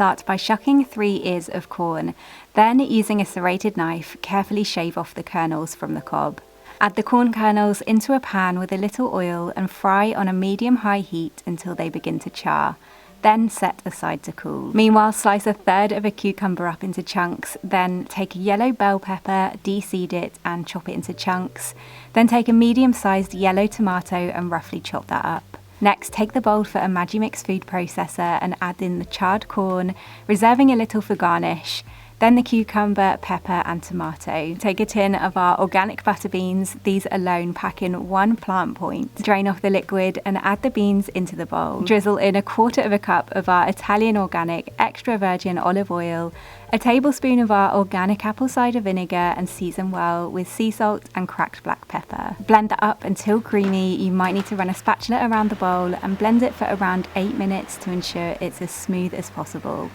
Start by shucking 3 ears of corn. Then, using a serrated knife, carefully shave off the kernels from the cob. Add the corn kernels into a pan with a little oil and fry on a medium-high heat until they begin to char. Then set aside to cool. Meanwhile, slice a third of a cucumber up into chunks. Then take a yellow bell pepper, deseed it and chop it into chunks. Then take a medium-sized yellow tomato and roughly chop that up. Next, take the bowl for a Magimix food processor and add in the charred corn, reserving a little for garnish. Then the cucumber, pepper and tomato. Take a tin of our organic butter beans, these alone pack in 1 plant point. Drain off the liquid and add the beans into the bowl. Drizzle in 1/4 cup of our Italian organic extra virgin olive oil, a tablespoon of our organic apple cider vinegar and season well with sea salt and cracked black pepper. Blend that up until creamy. You might need to run a spatula around the bowl and blend it for around 8 minutes to ensure it's as smooth as possible.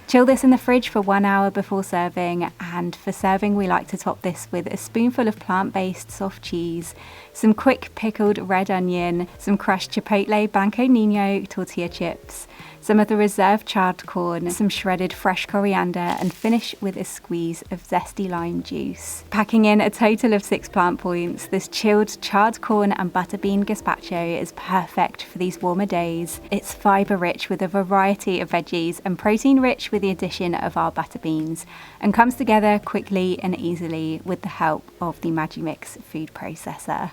Chill this in the fridge for 1 hour before serving, and for serving we like to top this with a spoonful of plant-based soft cheese, some quick-pickled red onion, some crushed Chipotle Blanco Nino tortilla chips, some of the reserved charred corn, some shredded fresh coriander, and finish with a squeeze of zesty lime juice. Packing in a total of 6 plant points, this chilled charred corn and butter bean gazpacho is perfect for these warmer days. It's fibre rich with a variety of veggies and protein rich with the addition of our butter beans, and comes together quickly and easily with the help of the Magimix food processor.